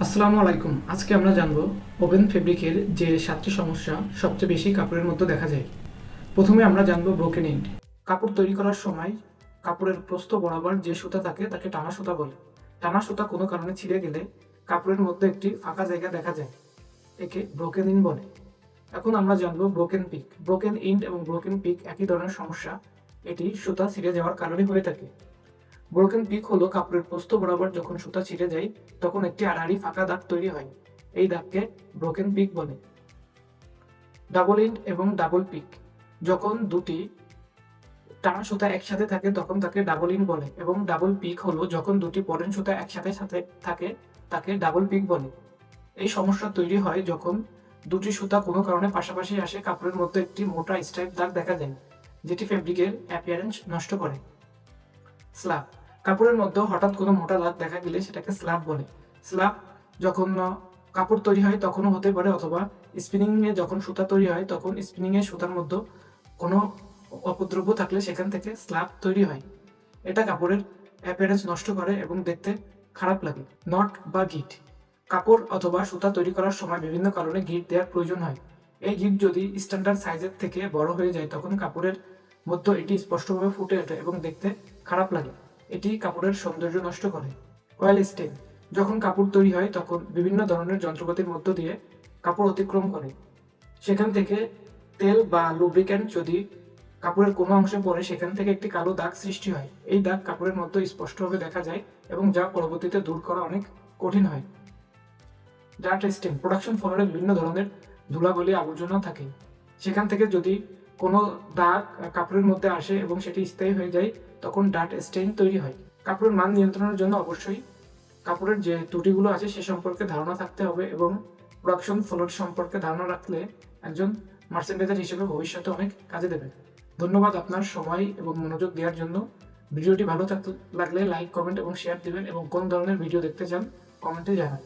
আসসালামু আলাইকুম। আজকে আমরা জানবো ওভেন ফেব্রিকের যে 7টি সমস্যা সবচেয়ে বেশি কাপড়ের মধ্যে দেখা যায়। প্রথমে আমরা জানবো ব্রোকেন এন্ড। কাপড় তৈরি করার সময় কাপড়ের প্রস্থ বরাবর যে সুতা থাকে তাকে টানা সুতা বলে। টানা সুতা কোনো কারণে ছিঁড়ে গেলে কাপড়ের মধ্যে একটি ফাঁকা জায়গা দেখা যায়, একে ব্রোকেন ইন বলে। এখন আমরা জানবো ব্রোকেন পিক। ব্রোকেন ইন্ড এবং ব্রোকেন পিক একই ধরনের সমস্যা, এটি সুতা ছিঁড়ে যাওয়ার কারণে হয়ে থাকে। ব্রোকেন পিক হলো কাপড়ের প্রস্থ বরাবর যখন সুতা ছিঁড়ে যায় তখন একটি আড়াআড়ি ফাঁকা দাগ তৈরি হয়, এই দাগকে ব্রোকেন পিক বলে। ডাবল এন্ড এবং ডাবল পিক, যখন দুটি টানা সুতা একসাথে থাকে তখন তাকে ডাবল এন্ড বলে, এবং ডাবল পিক হলো যখন দুটি পরেন সুতা একসাথে সাথে থাকে তাকে ডাবল পিক বলে। এই সমস্যা তৈরি হয় যখন দুটি সুতা কোনো কারণে পাশাপাশি আসে কাপড়ের মধ্যে একটি মোটা স্ট্রাইপ দাগ দেখা যায়, যেটি ফেব্রিকের অ্যাপিয়ারেন্স নষ্ট করে। স্ল্যাব, কাপড়ের মধ্যে হঠাৎ কোনো মোটা দাগ দেখা গেলে সেটাকে স্ল্যাব বলে। স্ল্যাব যখন কাপড় তৈরি হয় তখনও হতে পারে, অথবা স্পিনিং এ যখন সুতা তৈরি হয় তখন স্পিনিং এর সুতার মধ্যে কোনো অপদ্রব্য থাকলে সেখান থেকে স্ল্যাব তৈরি হয়। এটা কাপড়ের অ্যাপিয়ারেন্স নষ্ট করে এবং দেখতে খারাপ লাগে। নট বা গিট, কাপড় অথবা সুতা তৈরি করার সময় বিভিন্ন কারণে গিট দেওয়ার প্রয়োজন হয়। এই গিট যদি স্ট্যান্ডার্ড সাইজের থেকে বড় হয়ে যায় তখন কাপড়ের মধ্যে এটি স্পষ্টভাবে ফুটে ওঠে এবং দেখতে খারাপ লাগে, এটি কাপড়ের সৌন্দর্য নষ্ট করে। অয়েল স্টেন, যখন কাপড় তৈরি হয় তখন বিভিন্ন ধরনের যন্ত্রপাতির মধ্য দিয়ে কাপড় অতিক্রম করে, সেখান থেকে তেল বা লুব্রিক্যান্ট যদি কাপড়ের কোনো অংশে পড়ে সেখান থেকে একটি কালো দাগ সৃষ্টি হয়। এই দাগ কাপড়ের মধ্যে স্পষ্টভাবে দেখা যায় এবং যা পরবর্তীতে দূর করা অনেক কঠিন হয়। ডার্ট স্টেন, প্রোডাকশন ফ্লোরে বিভিন্ন ধরনের ধুলাবালি আবর্জনা থাকে, সেখান থেকে যদি কোনো দাগ কাপড়ের মধ্যে আসে এবং সেটি স্থায়ী হয়ে যায় তখন ডার্ট স্টেইন তৈরি হয়। কাপড়ের মান নিয়ন্ত্রণের জন্য অবশ্যই কাপড়ের যে ত্রুটিগুলো আছে সে সম্পর্কে ধারণা থাকতে হবে, এবং প্রোডাকশন ফ্লোর সম্পর্কে ধারণা রাখলে একজন মার্চেন্ডাইজার হিসেবে ভবিষ্যতে অনেক কাজে দেবে। ধন্যবাদ আপনার সময় এবং মনোযোগ দেওয়ার জন্য। ভিডিওটি ভালো লাগলে লাইক, কমেন্ট এবং শেয়ার দিবেন, এবং কোন ধরনের ভিডিও দেখতে চান কমেন্টে জানান।